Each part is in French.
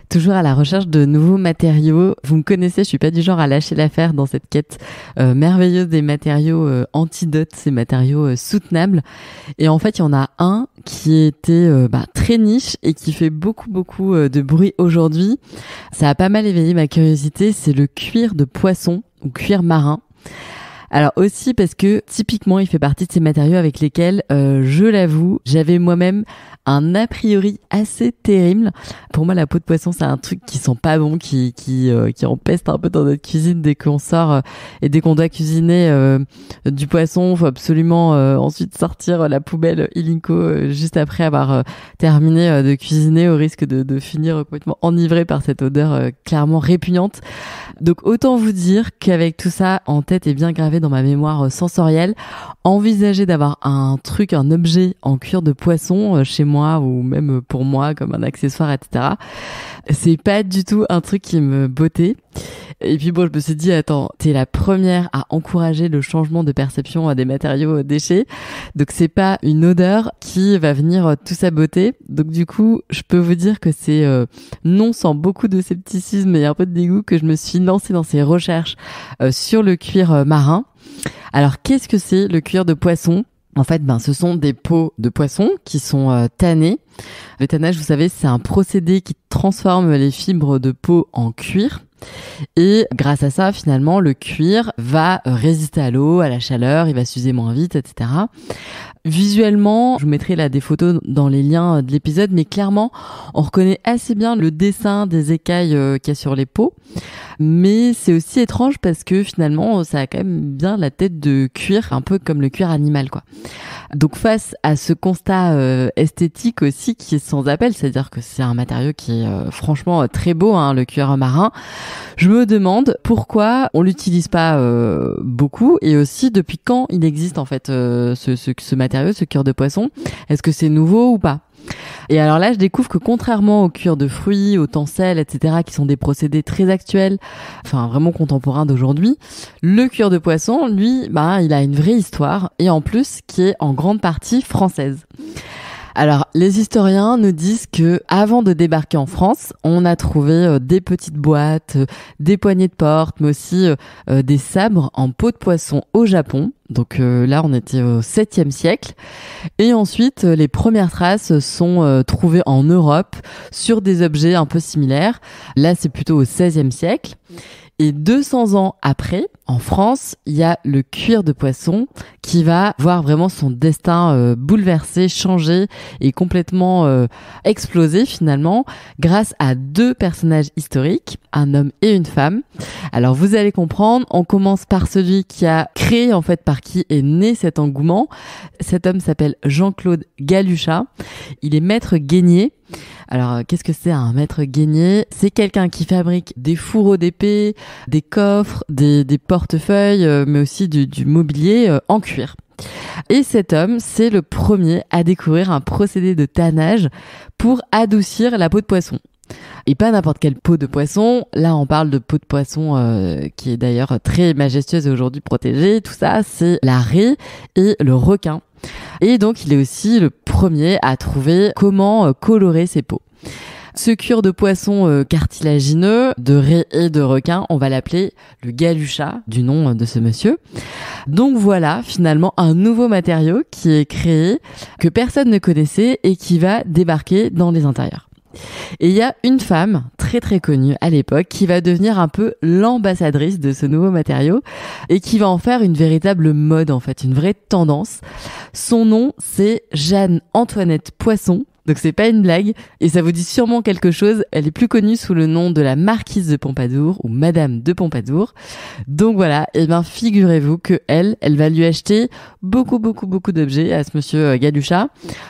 toujours à la recherche de nouveaux matériaux. Vous me connaissez, je suis pas du genre à lâcher l'affaire dans cette quête merveilleuse des matériaux antidotes, ces matériaux soutenables. Et en fait, il y en a un qui était très niche et qui fait beaucoup de bruit aujourd'hui. Ça a pas mal éveillé ma curiosité, c'est le cuir de poisson ou cuir marin. Alors aussi parce que typiquement il fait partie de ces matériaux avec lesquels, je l'avoue, j'avais moi-même un a priori assez terrible. Pour moi, la peau de poisson, c'est un truc qui sent pas bon, qui empeste un peu dans notre cuisine dès qu'on sort et dès qu'on doit cuisiner du poisson. Faut absolument ensuite sortir la poubelle illico juste après avoir terminé de cuisiner, au risque de finir complètement enivré par cette odeur clairement répugnante. Donc autant vous dire qu'avec tout ça en tête et bien gravé dans ma mémoire sensorielle, envisager d'avoir un objet en cuir de poisson chez moi ou même pour moi comme un accessoire, etc. C'est pas du tout un truc qui me bottait. Et puis bon, je me suis dit, attends, t'es la première à encourager le changement de perception des matériaux déchets. Donc c'est pas une odeur qui va venir tout saboter. Donc du coup, je peux vous dire que c'est non sans beaucoup de scepticisme et un peu de dégoût que je me suis lancée dans ces recherches sur le cuir marin. Alors qu'est-ce que c'est le cuir de poisson ? En fait, ce sont des peaux de poisson qui sont tannées. Le tannage, vous savez, c'est un procédé qui transforme les fibres de peau en cuir. Et grâce à ça, finalement, le cuir va résister à l'eau, à la chaleur, il va s'user moins vite, etc. Visuellement, je vous mettrai là des photos dans les liens de l'épisode, mais clairement, on reconnaît assez bien le dessin des écailles qu'il y a sur les peaux. Mais c'est aussi étrange parce que finalement, ça a quand même bien la tête de cuir, un peu comme le cuir animal, quoi. Donc face à ce constat esthétique aussi qui est sans appel, c'est-à-dire que c'est un matériau qui est franchement très beau, hein, le cuir marin, je me demande pourquoi on l'utilise pas beaucoup et aussi depuis quand il existe en fait ce matériau, ce cuir de poisson. Est-ce que c'est nouveau ou pas ? Et alors là, je découvre que contrairement au cuir de fruits, aux tencels, etc., qui sont des procédés très actuels, enfin vraiment contemporains d'aujourd'hui, le cuir de poisson, lui, il a une vraie histoire et en plus qui est en grande partie française. Alors, les historiens nous disent que avant de débarquer en France, on a trouvé des petites boîtes, des poignées de porte, mais aussi des sabres en peau de poisson au Japon. Donc là, on était au 7e siècle. Et ensuite, les premières traces sont trouvées en Europe sur des objets un peu similaires. Là, c'est plutôt au 16e siècle. Et 200 ans après, en France, il y a le cuir de poisson qui va voir vraiment son destin bouleversé, changé et complètement explosé finalement grâce à 2 personnages historiques, un homme et une femme. Alors vous allez comprendre, on commence par celui qui a créé, en fait, par qui est né cet engouement. Cet homme s'appelle Jean-Claude Galuchat. Il est maître gainier. Alors, qu'est-ce que c'est un maître gainier ? C'est quelqu'un qui fabrique des fourreaux d'épée, des coffres, des portefeuilles, mais aussi du mobilier en cuir. Et cet homme, c'est le premier à découvrir un procédé de tannage pour adoucir la peau de poisson. Et pas n'importe quelle peau de poisson. Là, on parle de peau de poisson qui est d'ailleurs très majestueuse et aujourd'hui protégée. Tout ça, c'est la raie et le requin. Et donc, il est aussi le premier à trouver comment colorer ses peaux. Ce cuir de poisson cartilagineux, de raie et de requin, on va l'appeler le galuchat, du nom de ce monsieur. Donc voilà, finalement, un nouveau matériau qui est créé, que personne ne connaissait et qui va débarquer dans les intérieurs. Et il y a une femme très très connue à l'époque qui va devenir un peu l'ambassadrice de ce nouveau matériau et qui va en faire une véritable mode, en fait, une vraie tendance. Son nom, c'est Jeanne-Antoinette Poisson. Donc c'est pas une blague et ça vous dit sûrement quelque chose. Elle est plus connue sous le nom de la marquise de Pompadour ou Madame de Pompadour. Donc voilà, et figurez-vous que elle va lui acheter beaucoup d'objets à ce monsieur Galuchat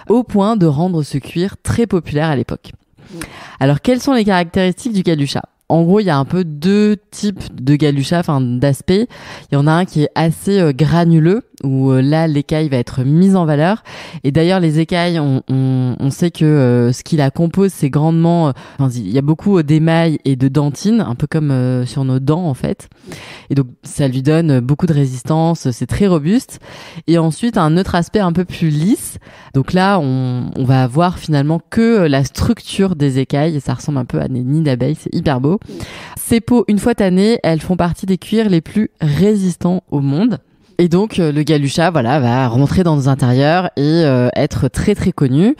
au point de rendre ce cuir très populaire à l'époque. Alors, quelles sont les caractéristiques du galuchat ? En gros, il y a un peu deux types de galucha, enfin d'aspects. Il y en a un qui est assez granuleux, où là l'écaille va être mise en valeur. Et d'ailleurs, les écailles, on sait que ce qui la compose, c'est grandement... il y a beaucoup d'émail et de dentine, un peu comme sur nos dents en fait. Et donc, ça lui donne beaucoup de résistance, c'est très robuste. Et ensuite, un autre aspect un peu plus lisse. Donc là, on va avoir finalement que la structure des écailles. Et ça ressemble un peu à des nids d'abeilles, c'est hyper beau. Ces peaux, une fois tannées, elles font partie des cuirs les plus résistants au monde. Et donc, le galucha, va rentrer dans nos intérieurs et être très très connu.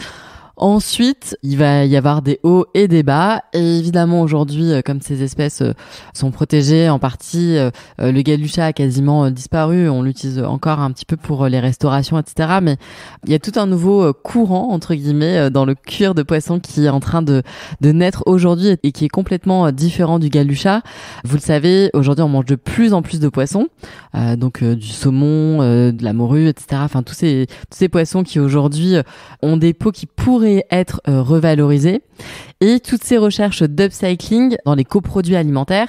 Ensuite, il va y avoir des hauts et des bas. Et évidemment, aujourd'hui, comme ces espèces sont protégées en partie, le galucha a quasiment disparu. On l'utilise encore un petit peu pour les restaurations, etc. Mais il y a tout un nouveau courant, entre guillemets, dans le cuir de poisson qui est en train de naître aujourd'hui et qui est complètement différent du galucha. Vous le savez, aujourd'hui, on mange de plus en plus de poissons. Donc du saumon, de la morue, etc. Enfin, tous ces poissons qui aujourd'hui ont des peaux qui pourraient être revalorisées. Et toutes ces recherches d'upcycling dans les coproduits alimentaires,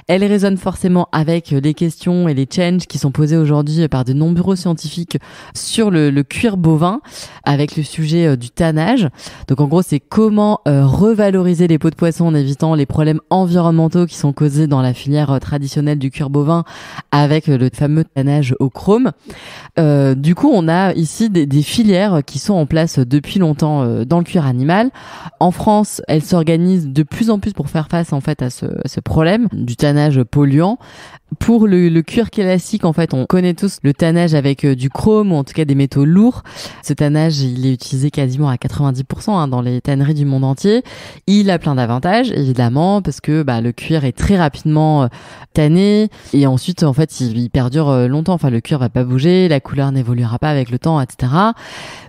elles résonnent forcément avec les questions et les challenges qui sont posés aujourd'hui par de nombreux scientifiques sur le cuir bovin, avec le sujet du tannage. Donc en gros, c'est comment revaloriser les peaux de poisson en évitant les problèmes environnementaux qui sont causés dans la filière traditionnelle du cuir bovin avec le fameux tannage au chrome. Du coup, on a ici des filières qui sont en place depuis longtemps dans le cuir animal. En France, elles s'organisent de plus en plus pour faire face en fait à ce problème du tannage polluant. Pour le cuir classique, en fait, on connaît tous le tannage avec du chrome ou en tout cas des métaux lourds. Ce tannage, il est utilisé quasiment à 90% dans les tanneries du monde entier. Il a plein d'avantages, évidemment, parce que le cuir est très rapidement tanné et ensuite, en fait, il perdure longtemps. Enfin, le cuir va pas bouger, la couleur n'évoluera pas avec le temps, etc.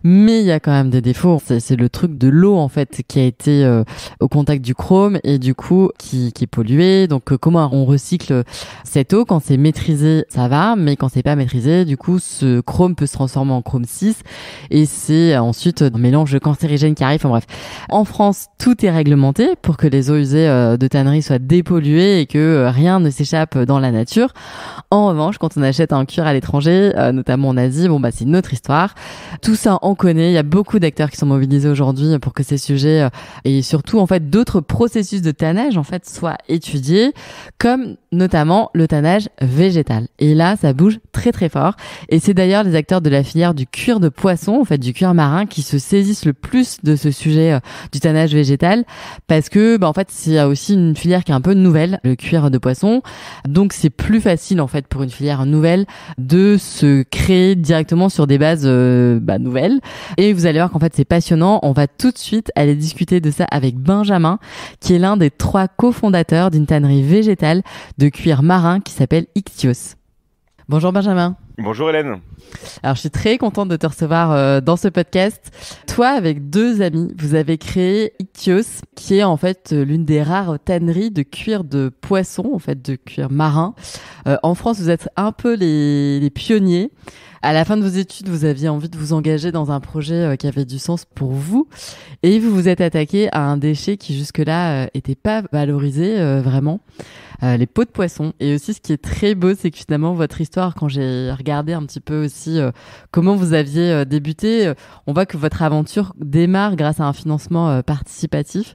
Mais il y a quand même des défauts. C'est le truc de l'eau, en fait, qui a été au contact du chrome et du coup, qui est pollué. Donc, comment on recycle cette eau? Quand c'est maîtrisé, ça va, mais quand c'est pas maîtrisé, du coup, ce chrome peut se transformer en chrome 6 et c'est ensuite un mélange cancérigène qui arrive. Enfin bref. En France, tout est réglementé pour que les eaux usées de tannerie soient dépolluées et que rien ne s'échappe dans la nature. En revanche, quand on achète un cuir à l'étranger, notamment en Asie, c'est une autre histoire. Tout ça, on connaît. Il y a beaucoup d'acteurs qui sont mobilisés aujourd'hui pour que ces sujets et surtout, en fait, d'autres processus de tannage, en fait, soient étudiés, comme notamment le tannage végétal. Et là, ça bouge très très fort. Et c'est d'ailleurs les acteurs de la filière du cuir de poisson, en fait, du cuir marin, qui se saisissent le plus de ce sujet du tannage végétal, parce que, en fait, c'est aussi une filière qui est un peu nouvelle, le cuir de poisson. Donc, c'est plus facile, en fait, pour une filière nouvelle de se créer directement sur des bases nouvelles. Et vous allez voir qu'en fait, c'est passionnant. On va tout de suite aller discuter de ça avec Benjamin, qui est l'un des 3 cofondateurs d'une tannerie végétale de cuir marin qui s'appelle Ichthyos. Bonjour Benjamin. Bonjour Hélène. Alors je suis très contente de te recevoir dans ce podcast. Toi, avec 2 amis, vous avez créé Ichthyos, qui est en fait l'une des rares tanneries de cuir de poisson, en fait de cuir marin. En France, vous êtes un peu les pionniers. À la fin de vos études, vous aviez envie de vous engager dans un projet qui avait du sens pour vous, et vous vous êtes attaqué à un déchet qui jusque-là était pas valorisé vraiment. Les peaux de poisson. Et aussi, ce qui est très beau, c'est que finalement, votre histoire, quand j'ai regardé un petit peu aussi comment vous aviez débuté, on voit que votre aventure démarre grâce à un financement participatif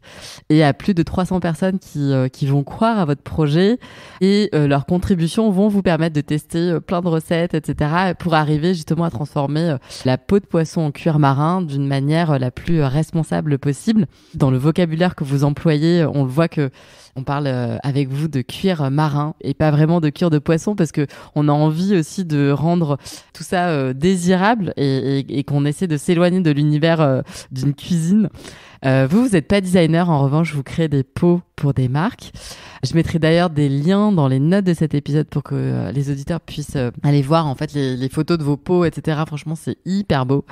et à plus de 300 personnes qui vont croire à votre projet et leurs contributions vont vous permettre de tester plein de recettes, etc. pour arriver justement à transformer la peau de poisson en cuir marin d'une manière la plus responsable possible. Dans le vocabulaire que vous employez, on le voit que on parle avec vous de cuir marin et pas vraiment de cuir de poisson parce que on a envie aussi de rendre tout ça désirable et qu'on essaie de s'éloigner de l'univers d'une cuisine. Vous n'êtes pas designer, en revanche, vous créez des peaux pour des marques. Je mettrai d'ailleurs des liens dans les notes de cet épisode pour que les auditeurs puissent aller voir en fait les photos de vos peaux, etc. Franchement, c'est hyper beau.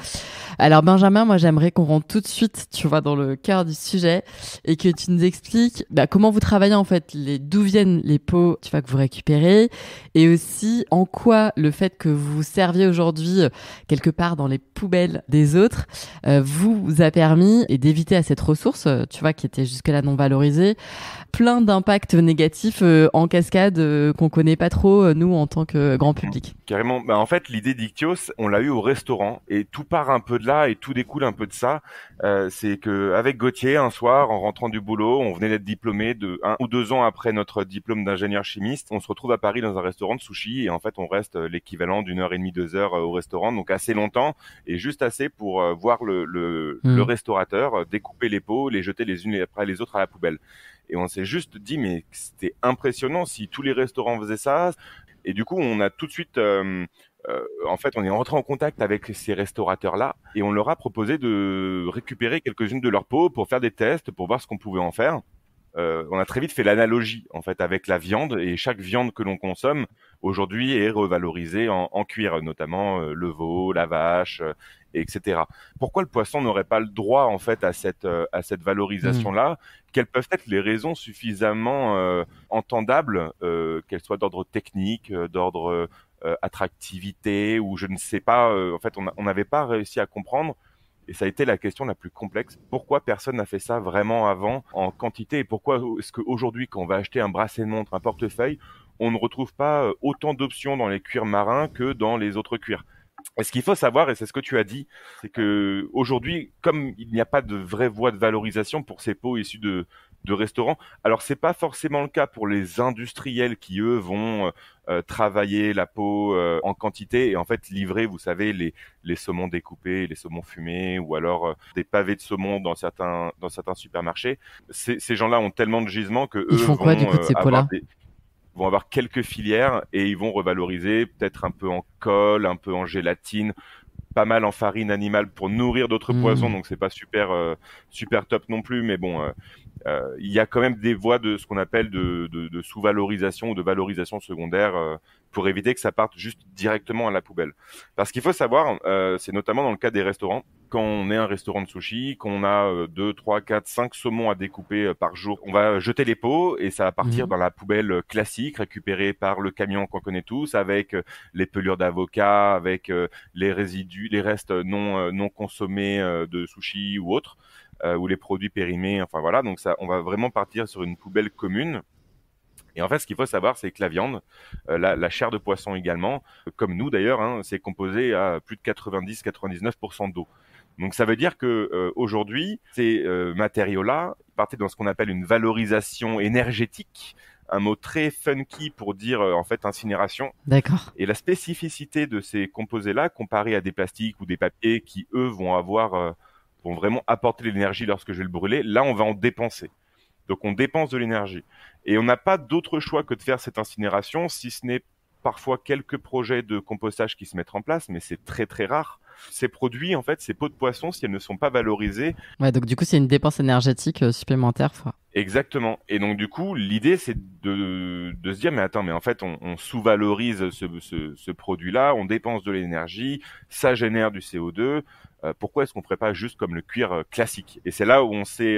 Alors Benjamin, moi j'aimerais qu'on rentre tout de suite, tu vois, dans le cœur du sujet et que tu nous expliques comment vous travaillez en fait, d'où viennent les peaux, tu vois, que vous récupérez et aussi en quoi le fait que vous serviez aujourd'hui quelque part dans les poubelles des autres vous a permis et d'éviter à cette ressource, tu vois, qui était jusque-là non valorisée, plein d'impacts négatifs en cascade qu'on connaît pas trop nous en tant que grand public. Carrément. En fait, l'idée d'Ictios, on l'a eu au restaurant et tout part un peu de là et tout découle un peu de ça. C'est que avec Gauthier, un soir, en rentrant du boulot, on venait d'être diplômé de 1 ou 2 ans après notre diplôme d'ingénieur chimiste. On se retrouve à Paris dans un restaurant de sushi et en fait, on reste l'équivalent d'une heure et demie, 2 heures au restaurant, donc assez longtemps et juste assez pour voir le restaurateur découper les pots, les jeter les unes après les autres à la poubelle. Et on s'est juste dit, mais c'était impressionnant si tous les restaurants faisaient ça. Et du coup, on a tout de suite, en fait, on est rentré en contact avec ces restaurateurs-là et on leur a proposé de récupérer quelques-unes de leurs pots pour faire des tests, pour voir ce qu'on pouvait en faire. On a très vite fait l'analogie en fait avec la viande et chaque viande que l'on consomme aujourd'hui est revalorisée en cuir, notamment le veau, la vache, etc. Pourquoi le poisson n'aurait pas le droit en fait à cette valorisation-là? Quelles peuvent être les raisons suffisamment entendables, qu'elles soient d'ordre technique, d'ordre attractivité ou je ne sais pas. En fait, on n'avait pas réussi à comprendre. Et ça a été la question la plus complexe. Pourquoi personne n'a fait ça vraiment avant en quantité et pourquoi est-ce qu'aujourd'hui, quand on va acheter un bracelet de montre, un portefeuille, on ne retrouve pas autant d'options dans les cuirs marins que dans les autres cuirs? Et ce qu'il faut savoir, et c'est ce que tu as dit, c'est que aujourd'hui, comme il n'y a pas de vraie voie de valorisation pour ces pots issus de restaurants, alors c'est pas forcément le cas pour les industriels qui eux vont travailler la peau en quantité et en fait livrer, vous savez, les saumons découpés, les saumons fumés ou alors des pavés de saumon dans certains supermarchés. Ces gens-là ont tellement de gisements que eux Ils font quoi du coup de ces pots-là? Vont avoir quelques filières et ils vont revaloriser peut-être un peu en colle, un peu en gélatine, pas mal en farine animale pour nourrir d'autres poissons, donc c'est pas super top non plus, mais bon, il y a quand même des voies de ce qu'on appelle de sous-valorisation ou de valorisation secondaire pour éviter que ça parte juste directement à la poubelle. Parce qu'il faut savoir, c'est notamment dans le cas des restaurants, quand on est un restaurant de sushi, qu'on a 2, 3, 4, 5 saumons à découper par jour, on va jeter les pots et ça va partir dans la poubelle classique, récupérée par le camion qu'on connaît tous, avec les pelures d'avocat, avec les résidus, les restes non consommés de sushi ou autres, ou les produits périmés, enfin voilà, donc ça, on va vraiment partir sur une poubelle commune. Et en fait, ce qu'il faut savoir, c'est que la viande, la chair de poisson également, comme nous d'ailleurs, hein, c'est composé à plus de 90-99% d'eau. Donc ça veut dire que aujourd'hui, ces matériaux-là partent dans ce qu'on appelle une valorisation énergétique, un mot très funky pour dire en fait incinération. D'accord. Et la spécificité de ces composés-là, comparé à des plastiques ou des papiers qui eux vont vraiment apporter de l'énergie lorsque je vais le brûler, là on va en dépenser. Donc on dépense de l'énergie. Et on n'a pas d'autre choix que de faire cette incinération, si ce n'est parfois quelques projets de compostage qui se mettent en place, mais c'est très très rare. Ces produits, en fait, ces pots de poisson, si elles ne sont pas valorisées... Ouais, donc du coup, c'est une dépense énergétique supplémentaire. Exactement. Et donc du coup, l'idée, c'est de se dire, mais attends, mais en fait, on sous-valorise ce produit-là, on dépense de l'énergie, ça génère du CO2. Pourquoi est-ce qu'on ferait pas juste comme le cuir classique? Et c'est là où on s'est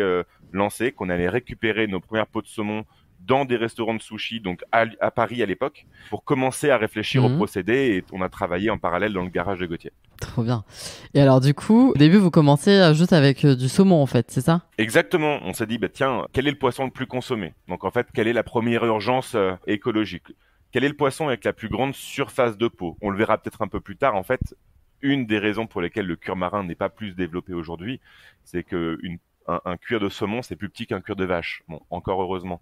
lancé, qu'on allait récupérer nos premières pots de saumon dans des restaurants de sushi, donc à Paris à l'époque, pour commencer à réfléchir au procédé, et on a travaillé en parallèle dans le garage de Gauthier. Trop bien. Et alors du coup, au début, vous commencez juste avec du saumon en fait, c'est ça? Exactement. On s'est dit, bah tiens, quel est le poisson le plus consommé? Donc en fait, quelle est la première urgence écologique? Quel est le poisson avec la plus grande surface de peau? On le verra peut-être un peu plus tard. En fait, une des raisons pour lesquelles le cuir marin n'est pas plus développé aujourd'hui, c'est que un cuir de saumon, c'est plus petit qu'un cuir de vache. Bon, encore heureusement.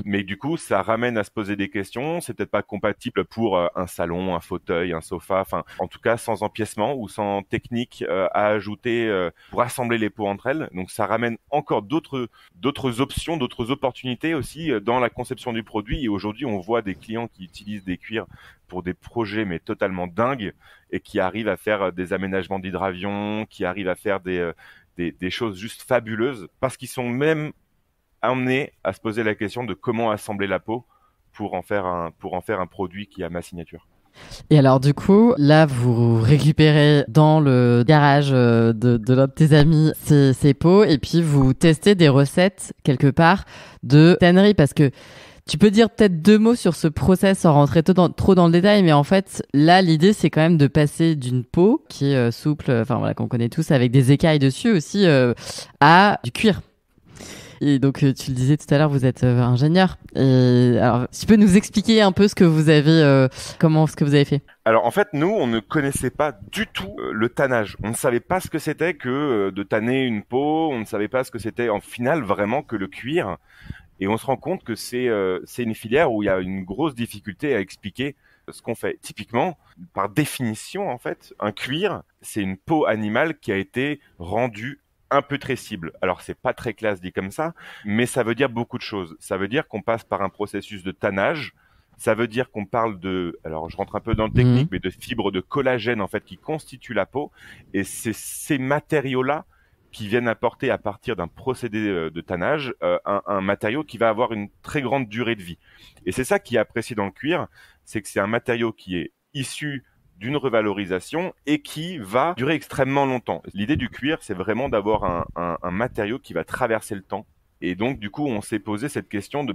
Mais du coup, ça ramène à se poser des questions. C'est peut-être pas compatible pour un salon, un fauteuil, un sofa. Enfin, en tout cas, sans empiècement ou sans technique à ajouter pour assembler les peaux entre elles. Donc, ça ramène encore d'autres options, d'autres opportunités aussi dans la conception du produit. Et aujourd'hui, on voit des clients qui utilisent des cuirs pour des projets mais totalement dingues et qui arrivent à faire des aménagements d'hydravion, qui arrivent à faire des choses juste fabuleuses parce qu'ils sont même amenés à se poser la question de comment assembler la peau pour en faire un produit qui a ma signature. Et alors du coup, là vous récupérez dans le garage de l'un de tes amis ces peaux et puis vous testez des recettes quelque part de tannerie parce que tu peux dire peut-être 2 mots sur ce process sans rentrer trop dans le détail, mais en fait, là, l'idée, c'est quand même de passer d'une peau qui est souple, enfin voilà, qu'on connaît tous, avec des écailles dessus aussi, à du cuir. Et donc, tu le disais tout à l'heure, vous êtes ingénieur. Et alors, tu peux nous expliquer un peu ce que vous avez, ce que vous avez fait? Alors en fait, nous, on ne connaissait pas du tout le tannage. On ne savait pas ce que c'était que de tanner une peau. On ne savait pas ce que c'était en final vraiment que le cuir. Et on se rend compte que c'est une filière où il y a une grosse difficulté à expliquer ce qu'on fait. Typiquement, par définition, en fait, un cuir, c'est une peau animale qui a été rendue impétressible. Alors c'est pas très classe dit comme ça, mais ça veut dire beaucoup de choses. Ça veut dire qu'on passe par un processus de tannage. Ça veut dire qu'on parle alors je rentre un peu dans le technique, mais de fibres de collagène en fait qui constituent la peau. Et c'est ces matériaux-là qui viennent apporter à partir d'un procédé de tannage un matériau qui va avoir une très grande durée de vie. Et c'est ça qui est apprécié dans le cuir, c'est que c'est un matériau qui est issu d'une revalorisation et qui va durer extrêmement longtemps. L'idée du cuir, c'est vraiment d'avoir un matériau qui va traverser le temps. Et donc, du coup, on s'est posé cette question de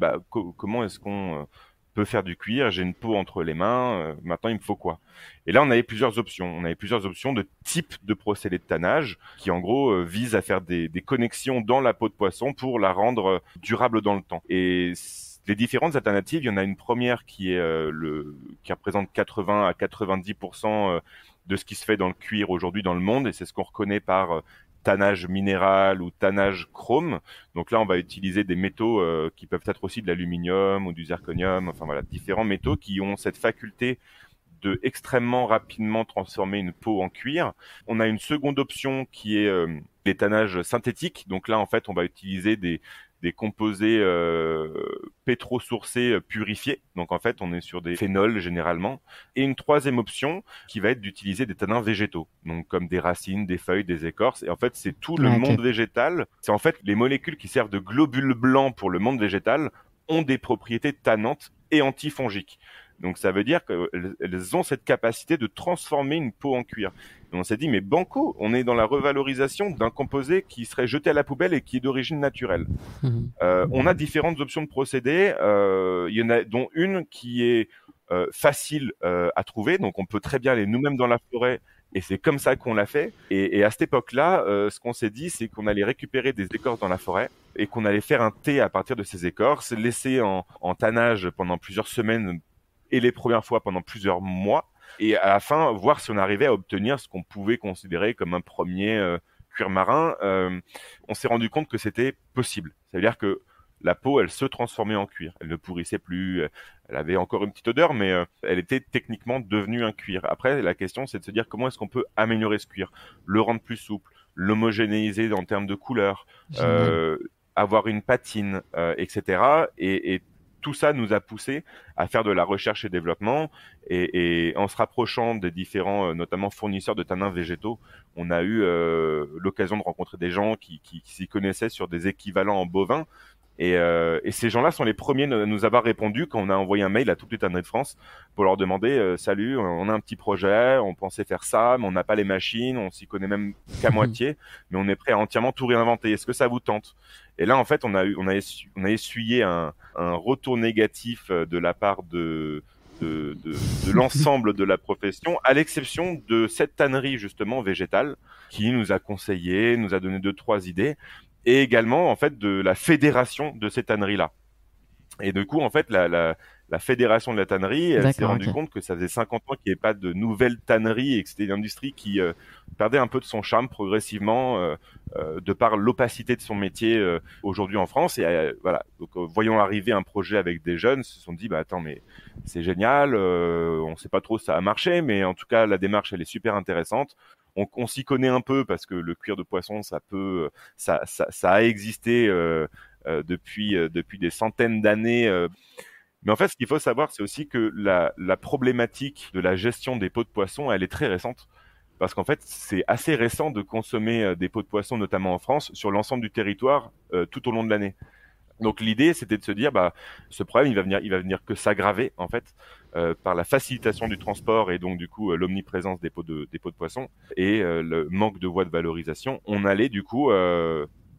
comment est-ce qu'on peut faire du cuir? J'ai une peau entre les mains, maintenant il me faut quoi? Et là, on avait plusieurs options. On avait plusieurs options de type de procédé de tannage qui, en gros, visent à faire des connexions dans la peau de poisson pour la rendre durable dans le temps. Et les différentes alternatives, il y en a une première qui représente 80 à 90% de ce qui se fait dans le cuir aujourd'hui dans le monde, et c'est ce qu'on reconnaît par tannage minéral ou tannage chrome. Donc là, on va utiliser des métaux qui peuvent être aussi de l'aluminium ou du zirconium, enfin voilà, différents métaux qui ont cette faculté de extrêmement rapidement transformer une peau en cuir. On a une seconde option qui est les tannages synthétiques. Donc là, en fait, on va utiliser des composés pétrosourcés purifiés. Donc en fait, on est sur des phénols généralement. Et une troisième option qui va être d'utiliser des tannins végétaux, donc comme des racines, des feuilles, des écorces. Et en fait, c'est tout le monde végétal. C'est en fait les molécules qui servent de globules blancs pour le monde végétal ont des propriétés tannantes et antifongiques. Donc ça veut dire qu'elles ont cette capacité de transformer une peau en cuir. Et on s'est dit, mais banco, on est dans la revalorisation d'un composé qui serait jeté à la poubelle et qui est d'origine naturelle. On a différentes options de procédés. Il y en a dont une qui est facile à trouver. Donc on peut très bien aller nous-mêmes dans la forêt. Et c'est comme ça qu'on l'a fait. Et à cette époque-là, ce qu'on s'est dit, c'est qu'on allait récupérer des écorces dans la forêt et qu'on allait faire un thé à partir de ces écorces, laisser en tannage pendant plusieurs semaines et les premières fois pendant plusieurs mois. Et à la fin, voir si on arrivait à obtenir ce qu'on pouvait considérer comme un premier cuir marin. On s'est rendu compte que c'était possible. Ça veut dire que la peau, elle se transformait en cuir. Elle ne pourrissait plus, elle avait encore une petite odeur, mais elle était techniquement devenue un cuir. Après, la question, c'est de se dire comment est-ce qu'on peut améliorer ce cuir, le rendre plus souple, l'homogénéiser en termes de couleur, avoir une patine, etc. Et tout ça nous a poussé à faire de la recherche et développement, et en se rapprochant des différents, notamment fournisseurs de tannins végétaux, on a eu l'occasion de rencontrer des gens qui s'y connaissaient sur des équivalents en bovin. Et ces gens-là sont les premiers à nous avoir répondu quand on a envoyé un mail à toutes les tanneries de France pour leur demander salut, on a un petit projet, on pensait faire ça, mais on n'a pas les machines, on s'y connaît même qu'à moitié, mais on est prêt à entièrement tout réinventer. Est-ce que ça vous tente? Et là, en fait, on a essuyé un retour négatif de la part de l'ensemble de la profession, à l'exception de cette tannerie justement végétale qui nous a conseillé, nous a donné 2-3 idées. Et également, en fait, de la fédération de ces tanneries-là. Et du coup, en fait, la fédération de la tannerie, elle s'est rendue compte que ça faisait 50 ans qu'il n'y avait pas de nouvelles tanneries et que c'était une industrie qui perdait un peu de son charme progressivement de par l'opacité de son métier aujourd'hui en France. Et voilà, donc voyant arriver un projet avec des jeunes, se sont dit, attends, mais c'est génial, on ne sait pas trop si ça a marché, mais en tout cas, la démarche, elle est super intéressante. On s'y connaît un peu parce que le cuir de poisson, ça a existé depuis des centaines d'années. Mais en fait, ce qu'il faut savoir, c'est aussi que la problématique de la gestion des peaux de poisson, elle est très récente. Parce qu'en fait, c'est assez récent de consommer des peaux de poisson, notamment en France, sur l'ensemble du territoire tout au long de l'année. Donc l'idée, c'était de se dire, ce problème, il va venir que s'aggraver en fait par la facilitation du transport et donc du coup l'omniprésence des peaux de poisson et le manque de voies de valorisation. On allait du coup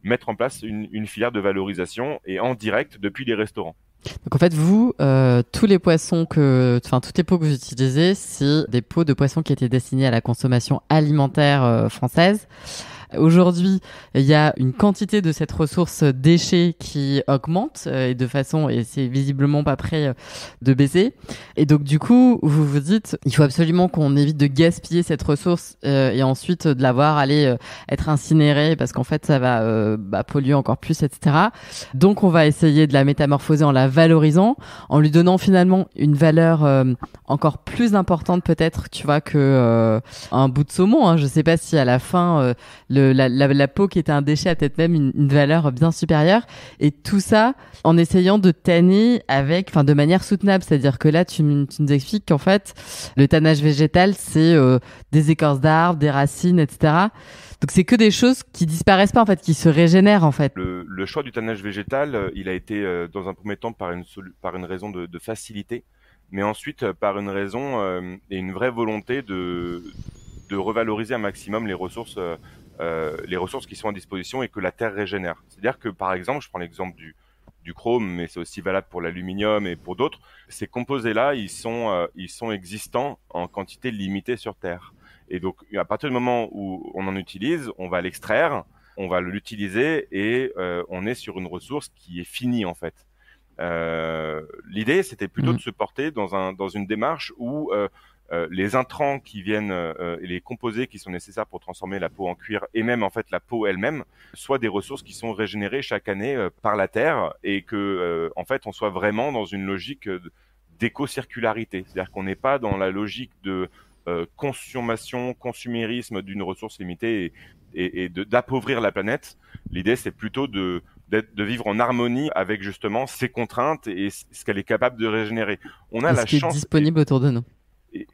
mettre en place une filière de valorisation et en direct depuis les restaurants. Donc en fait, vous, tous les poissons toutes les peaux que vous utilisez, c'est des peaux de poissons qui étaient destinées à la consommation alimentaire française. Aujourd'hui, il y a une quantité de cette ressource déchet qui augmente et c'est visiblement pas prêt de baisser. Et donc du coup, vous vous dites, il faut absolument qu'on évite de gaspiller cette ressource et ensuite de la voir aller être incinérée parce qu'en fait ça va polluer encore plus, etc. Donc on va essayer de la métamorphoser en la valorisant, en lui donnant finalement une valeur encore plus importante peut-être, tu vois, que un bout de saumon. Hein. Je sais pas si à la fin la peau qui était un déchet a peut-être même une valeur bien supérieure. Et tout ça en essayant de tanner de manière soutenable. C'est-à-dire que là, tu nous expliques qu'en fait, le tannage végétal, c'est des écorces d'arbres, des racines, etc. Donc c'est que des choses qui disparaissent pas en fait, qui se régénèrent en fait. Le choix du tannage végétal, il a été dans un premier temps par une raison de facilité, mais ensuite par une raison et une vraie volonté de revaloriser un maximum les ressources qui sont à disposition et que la terre régénère. C'est-à-dire que par exemple, je prends l'exemple du chrome, mais c'est aussi valable pour l'aluminium et pour d'autres. Ces composés-là, ils sont existants en quantité limitée sur Terre. Et donc, à partir du moment où on en utilise, on va l'extraire, on va l'utiliser et on est sur une ressource qui est finie en fait. L'idée, c'était plutôt de se porter dans une démarche où les intrants qui viennent et les composés qui sont nécessaires pour transformer la peau en cuir et même en fait la peau elle-même soient des ressources qui sont régénérées chaque année par la terre et que en fait on soit vraiment dans une logique d'éco-circularité, c'est-à-dire qu'on n'est pas dans la logique de consommation, consumérisme d'une ressource limitée et d'appauvrir la planète. L'idée c'est plutôt de vivre en harmonie avec justement ses contraintes et ce qu'elle est capable de régénérer. On a la chance. Qui est disponible autour de nous.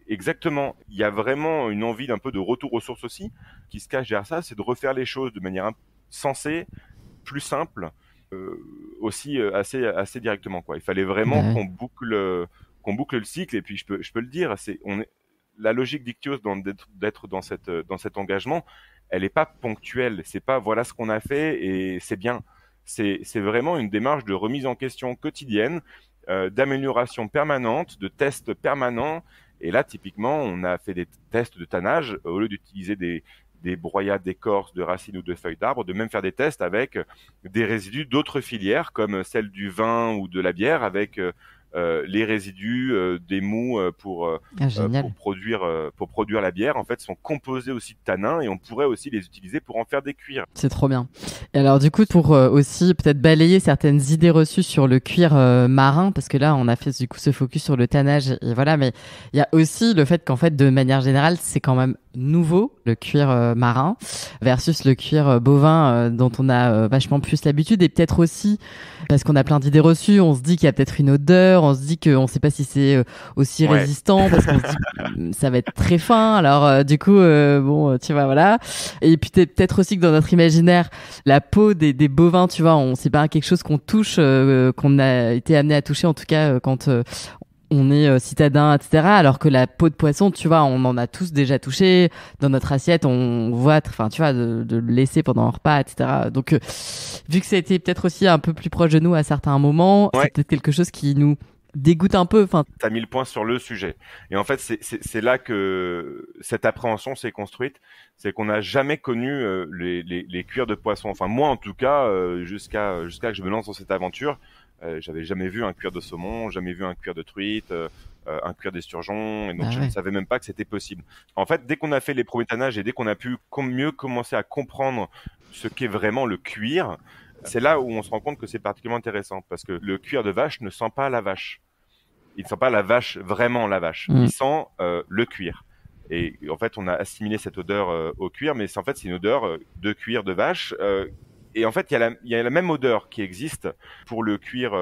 Exactement. Il y a vraiment une envie d'un peu de retour aux sources aussi, qui se cache derrière ça, c'est de refaire les choses de manière sensée, plus simple, aussi assez directement, quoi. Il fallait vraiment qu'on boucle le cycle. Et puis je peux le dire, la logique d'Ichthyos d'être dans cet engagement, elle n'est pas ponctuelle. C'est pas voilà ce qu'on a fait et c'est bien. C'est vraiment une démarche de remise en question quotidienne, d'amélioration permanente, de tests permanents. Et là, typiquement, on a fait des tests de tannage au lieu d'utiliser des broyades d'écorce, de racines ou de feuilles d'arbres, de même faire des tests avec des résidus d'autres filières, comme celle du vin ou de la bière, avec les résidus des mous pour produire la bière. En fait, sont composés aussi de tanins et on pourrait aussi les utiliser pour en faire des cuirs. C'est trop bien. Et alors du coup, pour aussi peut-être balayer certaines idées reçues sur le cuir marin, parce que là, on a fait du coup ce focus sur le tannage et voilà, mais il y a aussi le fait qu'en fait, de manière générale, c'est quand même nouveau le cuir marin versus le cuir bovin dont on a vachement plus l'habitude et peut-être aussi parce qu'on a plein d'idées reçues, on se dit qu'il y a peut-être une odeur, on se dit qu'on sait pas si c'est aussi résistant parce qu'on se dit ça va être très fin, alors du coup bon tu vois voilà, et puis peut-être aussi que dans notre imaginaire la peau des bovins, tu vois, c'est pas quelque chose qu'on touche, qu'on a été amené à toucher en tout cas quand on est citadin, etc. Alors que la peau de poisson, tu vois, on en a tous déjà touché dans notre assiette. On voit, enfin, tu vois, de le laisser pendant un repas, etc. Donc, vu que ça a été peut-être aussi un peu plus proche de nous à certains moments, c'est peut-être quelque chose qui nous dégoûte un peu. Enfin, t'as mis le point sur le sujet. Et en fait, c'est là que cette appréhension s'est construite. C'est qu'on n'a jamais connu les cuirs de poisson. Enfin, moi, en tout cas, jusqu'à que je me lance dans cette aventure. J'avais jamais vu un cuir de saumon, jamais vu un cuir de truite, un cuir d'esturgeon, et donc je ne savais même pas que c'était possible. En fait, dès qu'on a fait les premiers tannages et dès qu'on a pu mieux commencer à comprendre ce qu'est vraiment le cuir, c'est là où on se rend compte que c'est particulièrement intéressant, parce que le cuir de vache ne sent pas la vache. Il ne sent pas la vache, vraiment la vache. Il sent le cuir. Et en fait, on a assimilé cette odeur au cuir, mais en fait, c'est une odeur de cuir de vache. Et en fait, il y a la même odeur qui existe pour le cuir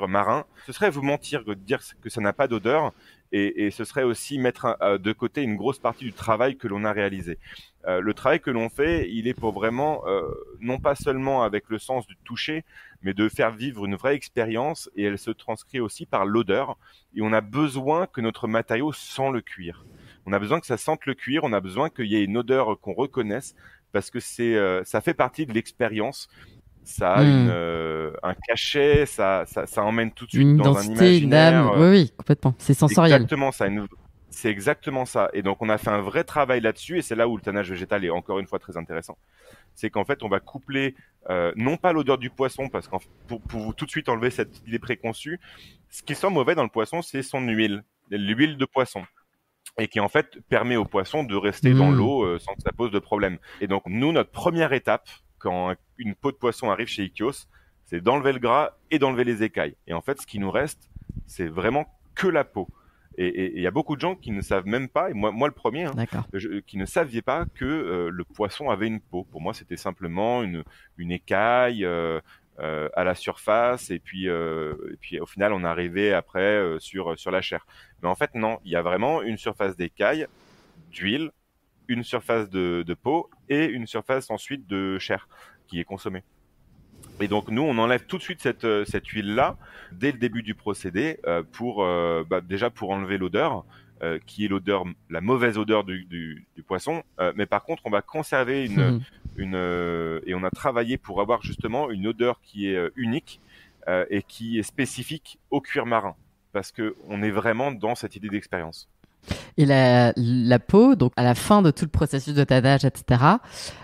marin. Ce serait vous mentir de dire que ça n'a pas d'odeur, et ce serait aussi mettre de côté une grosse partie du travail que l'on a réalisé. Le travail que l'on fait, il est pour vraiment, non pas seulement avec le sens du toucher, mais de faire vivre une vraie expérience, et elle se transcrit aussi par l'odeur. Et on a besoin que notre matériau sente le cuir. On a besoin que ça sente le cuir, on a besoin qu'il y ait une odeur qu'on reconnaisse, parce que ça fait partie de l'expérience. Ça a un cachet, ça emmène tout de suite dans un imaginaire. Une âme, oui, complètement. C'est sensoriel. Exactement, ça a C'est exactement ça. Et donc, on a fait un vrai travail là-dessus, et c'est là où le tannage végétal est encore une fois très intéressant. C'est qu'en fait, on va coupler non pas l'odeur du poisson, parce qu'en pour vous tout de suite enlever cette idée préconçue, ce qui sent mauvais dans le poisson, c'est son huile, l'huile de poisson, et qui en fait permet au poisson de rester dans Hmm. l'eau sans que ça pose de problème. Et donc, nous, notre première étape, quand une peau de poisson arrive chez Ikios, c'est d'enlever le gras et d'enlever les écailles. Et en fait, ce qui nous reste, c'est vraiment que la peau. Et il y a beaucoup de gens qui ne savent même pas, et moi le premier, hein, D'accord. qui ne savaient pas que le poisson avait une peau. Pour moi, c'était simplement une écaille à la surface, et puis au final, on arrivait après sur la chair. Mais en fait, non, il y a vraiment une surface d'écaille, d'huile, une surface de peau et une surface ensuite de chair qui est consommée. Et donc nous, on enlève tout de suite cette huile-là dès le début du procédé déjà pour enlever l'odeur, qui est l'odeur, la mauvaise odeur du poisson. Mais par contre, on va conserver et on a travaillé pour avoir justement une odeur qui est unique et qui est spécifique au cuir marin, parce que on est vraiment dans cette idée d'expérience. Et la peau, donc à la fin de tout le processus de tannage, etc.,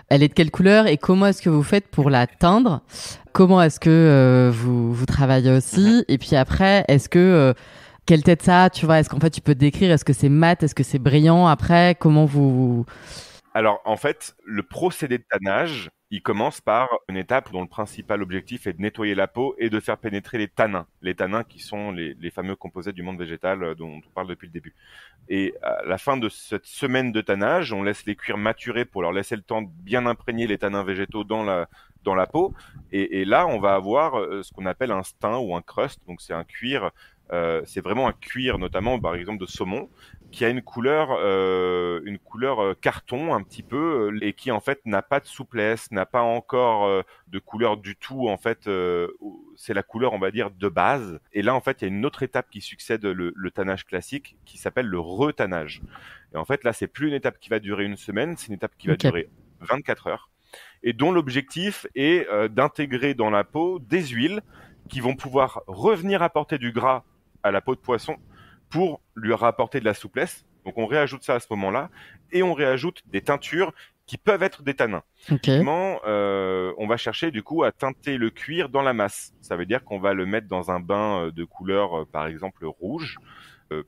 elle est de quelle couleur et comment est-ce que vous faites pour la teindre? Comment est-ce que vous travaillez Mhm. aussi? Et puis après, est-ce que quelle tête ça a, tu vois? Est-ce qu'en fait tu peux décrire? Est-ce que c'est mat? Est-ce que c'est brillant? Après, comment vous... Alors, en fait, le procédé de tannage, il commence par une étape dont le principal objectif est de nettoyer la peau et de faire pénétrer les tanins. Les tanins qui sont les fameux composés du monde végétal dont on parle depuis le début. Et à la fin de cette semaine de tannage, on laisse les cuirs maturer pour leur laisser le temps de bien imprégner les tanins végétaux dans la peau. Et là, on va avoir ce qu'on appelle un stain ou un crust. Donc, c'est un cuir, c'est vraiment un cuir, notamment par exemple de saumon, qui a une couleur carton un petit peu, et qui en fait n'a pas de souplesse, n'a pas encore de couleur du tout. En fait, c'est la couleur, on va dire, de base. Et là, en fait, il y a une autre étape qui succède le tannage classique, qui s'appelle le retannage. Et en fait, là, c'est plus une étape qui va durer une semaine, c'est une étape qui va Ok. durer 24 heures, et dont l'objectif est d'intégrer dans la peau des huiles qui vont pouvoir revenir apporter du gras à la peau de poisson pour lui rapporter de la souplesse. Donc on réajoute ça à ce moment-là, et on réajoute des teintures qui peuvent être des tanins. Ok. Typiquement, on va chercher du coup à teinter le cuir dans la masse. Ça veut dire qu'on va le mettre dans un bain de couleur, par exemple rouge,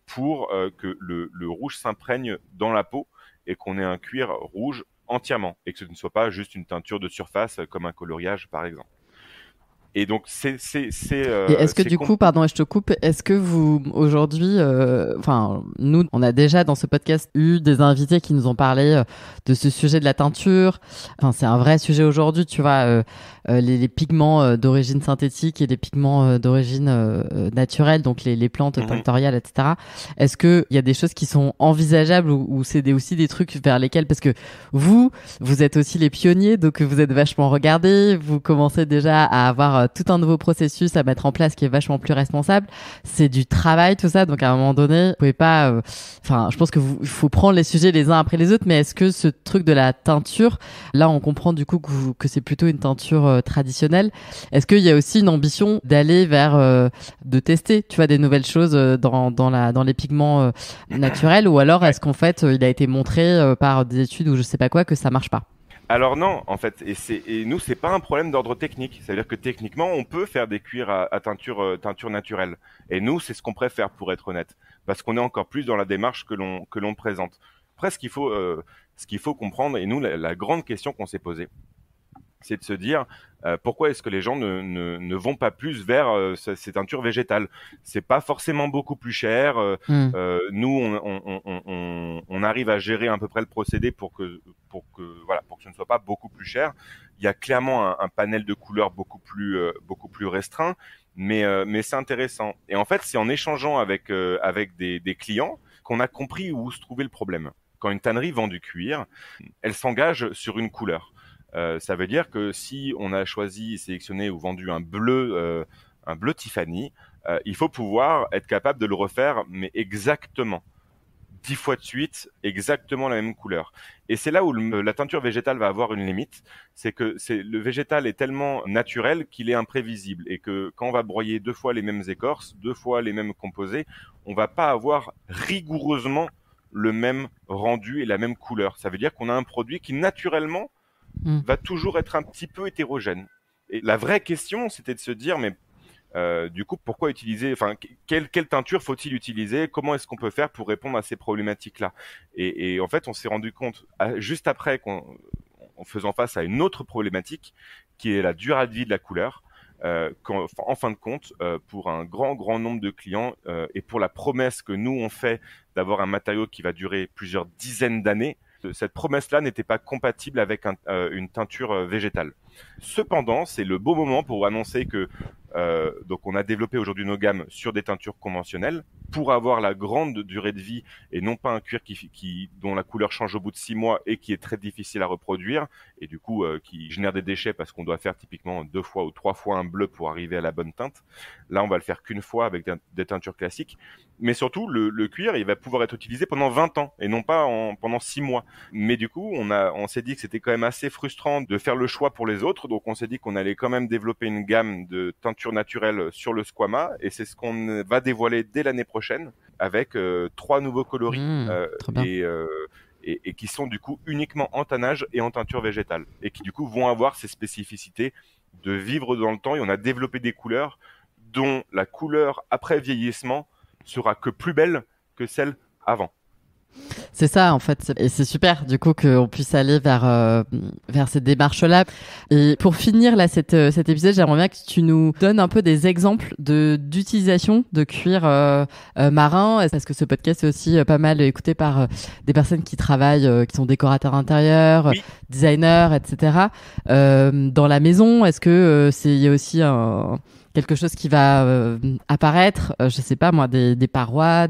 pour que le rouge s'imprègne dans la peau et qu'on ait un cuir rouge entièrement, et que ce ne soit pas juste une teinture de surface comme un coloriage par exemple. Et donc Et est-ce que c'est du coup, pardon, je te coupe, est-ce que vous aujourd'hui, enfin nous, on a déjà dans ce podcast eu des invités qui nous ont parlé de ce sujet de la teinture. Enfin, c'est un vrai sujet aujourd'hui, tu vois, les pigments d'origine synthétique et les pigments d'origine naturelle, donc les plantes Mhm. tinctoriales, etc. Est-ce que il y a des choses qui sont envisageables ou c'est aussi des trucs vers lesquels, parce que vous êtes aussi les pionniers, donc vous êtes vachement regardés, vous commencez déjà à avoir tout un nouveau processus à mettre en place qui est vachement plus responsable. C'est du travail, tout ça, donc à un moment donné, vous pouvez pas... Enfin, je pense que il faut prendre les sujets les uns après les autres, mais est-ce que ce truc de la teinture, là on comprend du coup que c'est plutôt une teinture traditionnelle, est-ce qu'il y a aussi une ambition d'aller vers, de tester, tu vois, des nouvelles choses dans les pigments naturels, ou alors Ouais. est-ce qu'en fait il a été montré par des études ou je sais pas quoi que ça marche pas? Alors non, en fait, et nous c'est pas un problème d'ordre technique. C'est-à-dire que techniquement, on peut faire des cuirs à teinture naturelle. Et nous, c'est ce qu'on préfère, pour être honnête, parce qu'on est encore plus dans la démarche que l'on présente. Après, ce qu'il faut comprendre, et nous, la grande question qu'on s'est posée, c'est de se dire pourquoi est-ce que les gens ne vont pas plus vers ces teintures végétales. C'est pas forcément beaucoup plus cher. Hmm. Nous, on arrive à gérer à peu près le procédé voilà, pour que ce ne soit pas beaucoup plus cher. Il y a clairement un panel de couleurs beaucoup plus restreint, mais c'est intéressant. Et en fait, c'est en échangeant avec des clients qu'on a compris où se trouvait le problème. Quand une tannerie vend du cuir, elle s'engage sur une couleur. Ça veut dire que si on a choisi, sélectionné ou vendu un bleu Tiffany, il faut pouvoir être capable de le refaire, mais exactement, 10 fois de suite, exactement la même couleur. Et c'est là où la teinture végétale va avoir une limite, c'est que le végétal est tellement naturel qu'il est imprévisible, et que quand on va broyer 2 fois les mêmes écorces, 2 fois les mêmes composés, on va pas avoir rigoureusement le même rendu et la même couleur. Ça veut dire qu'on a un produit qui naturellement va toujours être un petit peu hétérogène. Et la vraie question, c'était de se dire, mais du coup, pourquoi utiliser, enfin, quelle teinture faut-il utiliser? Comment est-ce qu'on peut faire pour répondre à ces problématiques-là? Et en fait, on s'est rendu compte juste après en faisant face à une autre problématique qui est la durée de vie de la couleur. En fin de compte, pour un grand nombre de clients et pour la promesse que nous on fait d'avoir un matériau qui va durer plusieurs dizaines d'années, cette promesse-là n'était pas compatible avec une teinture végétale. Cependant, c'est le beau moment pour annoncer que donc on a développé aujourd'hui nos gammes sur des teintures conventionnelles pour avoir la grande durée de vie et non pas un cuir dont la couleur change au bout de 6 mois et qui est très difficile à reproduire et du coup qui génère des déchets parce qu'on doit faire typiquement 2 fois ou 3 fois un bleu pour arriver à la bonne teinte. Là, on va le faire qu'une fois avec des teintures classiques. Mais surtout, le cuir, il va pouvoir être utilisé pendant 20 ans et non pas pendant 6 mois. Mais du coup, on s'est dit que c'était quand même assez frustrant de faire le choix pour les autres. Donc, on s'est dit qu'on allait quand même développer une gamme de teintures naturelles sur le Squama. Et c'est ce qu'on va dévoiler dès l'année prochaine avec 3 nouveaux coloris et qui sont du coup uniquement en tannage et en teinture végétale. Et qui du coup vont avoir ces spécificités de vivre dans le temps. Et on a développé des couleurs dont la couleur après vieillissement sera que plus belle que celle avant. C'est ça en fait, et c'est super du coup qu'on puisse aller vers cette démarche-là. Et pour finir là cet épisode, j'aimerais bien que tu nous donnes un peu des exemples d'utilisation de cuir marin, parce que ce podcast est aussi pas mal écouté par des personnes qui travaillent, qui sont décorateurs intérieurs, oui. Designers, etc. Dans la maison, est-ce que il y a aussi quelque chose qui va apparaître, je sais pas moi, des parois,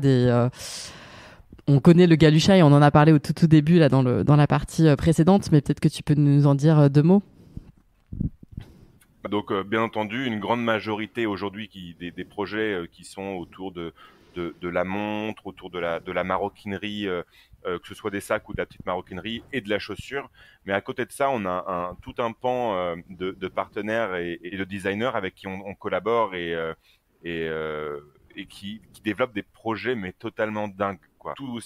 on connaît le Galusha et on en a parlé au tout début là dans la partie précédente, mais peut-être que tu peux nous en dire 2 mots. Donc bien entendu, une grande majorité aujourd'hui des projets qui sont autour de la montre, autour de la maroquinerie, que ce soit des sacs ou de la petite maroquinerie et de la chaussure. Mais à côté de ça, on a tout un pan de partenaires et de designers avec qui on collabore et qui développent des projets mais totalement dingues, quoi. Tout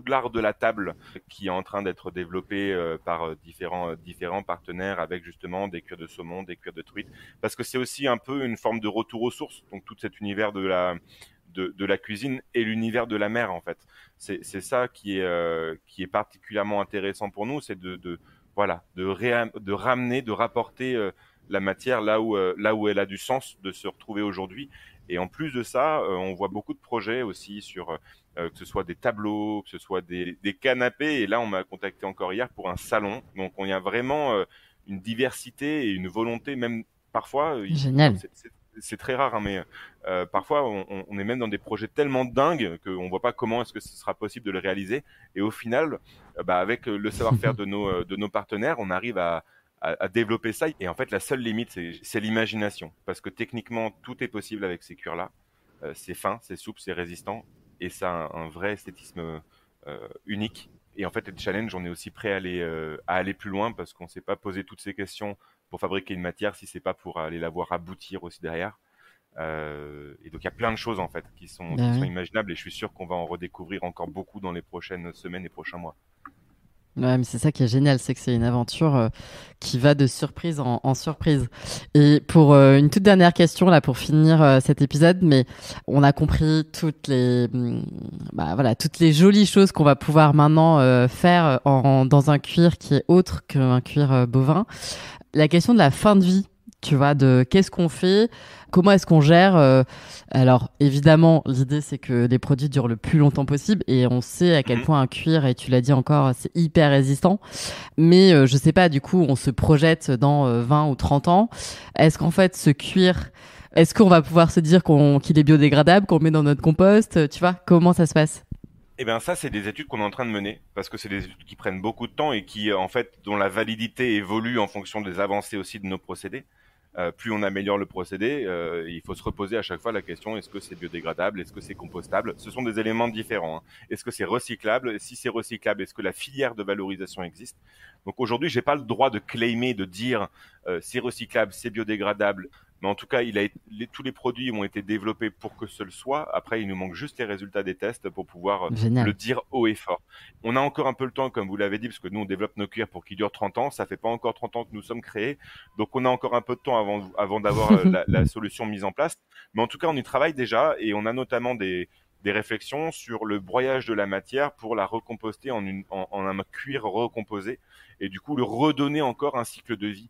l'art de la table qui est en train d'être développé par différents partenaires avec justement des cuirs de saumon, des cuirs de truite, parce que c'est aussi un peu une forme de retour aux sources. Donc tout cet univers de la cuisine et l'univers de la mer en fait. C'est ça qui est particulièrement intéressant pour nous, c'est de ramener, de rapporter la matière là où elle a du sens de se retrouver aujourd'hui. Et en plus de ça, on voit beaucoup de projets aussi sur que ce soit des tableaux, que ce soit des canapés. Et là, on m'a contacté encore hier pour un salon. Donc, on y a vraiment une diversité et une volonté, même parfois. Génial. C'est très rare, hein, mais parfois, on est même dans des projets tellement dingues qu'on voit pas comment est-ce que ce sera possible de le réaliser. Et au final, avec le savoir-faire de nos partenaires, on arrive à développer ça. Et en fait, la seule limite, c'est l'imagination. Parce que techniquement, tout est possible avec ces cuirs-là. C'est fin, c'est souple, c'est résistant. Et ça a un vrai esthétisme unique. Et en fait, le challenge, on est aussi prêt à aller plus loin parce qu'on ne s'est pas posé toutes ces questions pour fabriquer une matière si c'est pas pour aller la voir aboutir aussi derrière. Et donc, il y a plein de choses en fait qui sont imaginables et je suis sûr qu'on va en redécouvrir encore beaucoup dans les prochaines semaines et prochains mois. Ouais, mais c'est ça qui est génial, c'est que c'est une aventure qui va de surprise en surprise. Et pour une toute dernière question là pour finir cet épisode, mais on a compris toutes les jolies choses qu'on va pouvoir maintenant faire dans un cuir qui est autre qu'un cuir bovin. La question de la fin de vie, tu vois, de qu'est-ce qu'on fait, comment est-ce qu'on gère. Alors évidemment, l'idée c'est que les produits durent le plus longtemps possible et on sait à quel point un cuir, et tu l'as dit encore, c'est hyper résistant. Mais je sais pas, du coup, on se projette dans 20 ou 30 ans. Est-ce qu'en fait ce cuir, est-ce qu'on va pouvoir se dire qu'il est biodégradable, qu'on le met dans notre compost, tu vois, comment ça se passe? Eh bien, ça, c'est des études qu'on est en train de mener, parce que c'est des études qui prennent beaucoup de temps et dont la validité évolue en fonction des avancées aussi de nos procédés. Plus on améliore le procédé, il faut se reposer à chaque fois la question, est-ce que c'est biodégradable, est-ce que c'est compostable? Ce sont des éléments différents, hein. Est-ce que c'est recyclable? Si c'est recyclable, est-ce que la filière de valorisation existe? Donc aujourd'hui, j'ai pas le droit de claimer, de dire c'est recyclable, c'est biodégradable. Mais en tout cas, tous les produits ont été développés pour que ce le soit. Après, il nous manque juste les résultats des tests pour pouvoir Génial. le dire haut et fort. On a encore un peu le temps, comme vous l'avez dit, parce que nous, on développe nos cuirs pour qu'ils durent 30 ans. Ça fait pas encore 30 ans que nous sommes créés. Donc, on a encore un peu de temps avant d'avoir la solution mise en place. Mais en tout cas, on y travaille déjà et on a notamment des réflexions sur le broyage de la matière pour la recomposter en un cuir recomposé et du coup le redonner encore un cycle de vie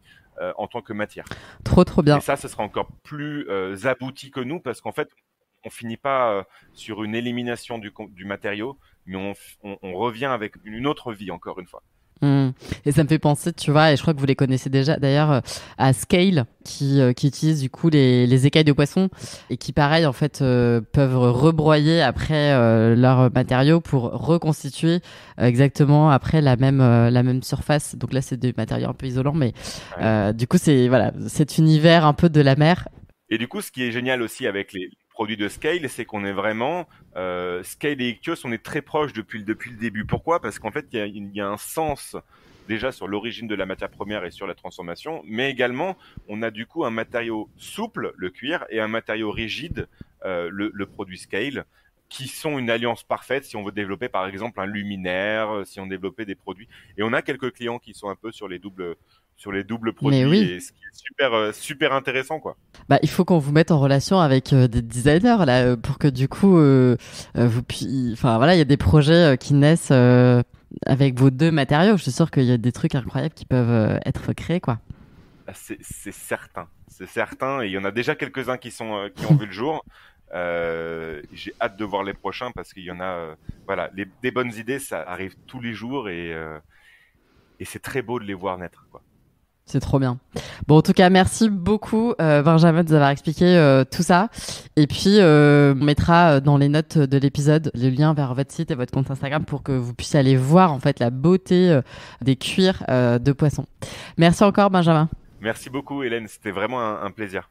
en tant que matière. Trop, trop bien. Et ça, ce sera encore plus abouti que nous parce qu'en fait, on finit pas sur une élimination du matériau, mais on revient avec une autre vie encore une fois. Et ça me fait penser, tu vois, et je crois que vous les connaissez déjà d'ailleurs, à Scale qui utilise du coup les écailles de poisson et qui pareil en fait peuvent rebroyer après leurs matériaux pour reconstituer exactement après la même surface. Donc là c'est des matériaux un peu isolants, mais Ouais. du coup c'est voilà cet univers un peu de la mer. Et du coup, ce qui est génial aussi avec les produits de Scale, c'est qu'on est vraiment Scale et Ichthyos, on est très proches depuis le début. Pourquoi? Parce qu'en fait, il y a un sens déjà sur l'origine de la matière première et sur la transformation, mais également, on a du coup un matériau souple, le cuir, et un matériau rigide, le produit Scale, qui sont une alliance parfaite si on veut développer par exemple un luminaire, si on développait des produits. Et on a quelques clients qui sont un peu sur les doubles Mais produits, oui. et ce qui est super intéressant, quoi. Bah, il faut qu'on vous mette en relation avec des designers là pour que du coup enfin voilà, il y a des projets qui naissent avec vos deux matériaux. Je suis sûre qu'il y a des trucs incroyables qui peuvent être créés quoi. Ah, c'est certain, et il y en a déjà quelques-uns qui ont vu le jour. J'ai hâte de voir les prochains parce qu'il y en a, voilà, des bonnes idées, ça arrive tous les jours et c'est très beau de les voir naître, quoi. C'est trop bien. Bon, en tout cas, merci beaucoup, Benjamin, de nous avoir expliqué tout ça. Et puis, on mettra dans les notes de l'épisode le lien vers votre site et votre compte Instagram pour que vous puissiez aller voir en fait la beauté des cuirs de poisson. Merci encore, Benjamin. Merci beaucoup, Hélène, c'était vraiment un plaisir.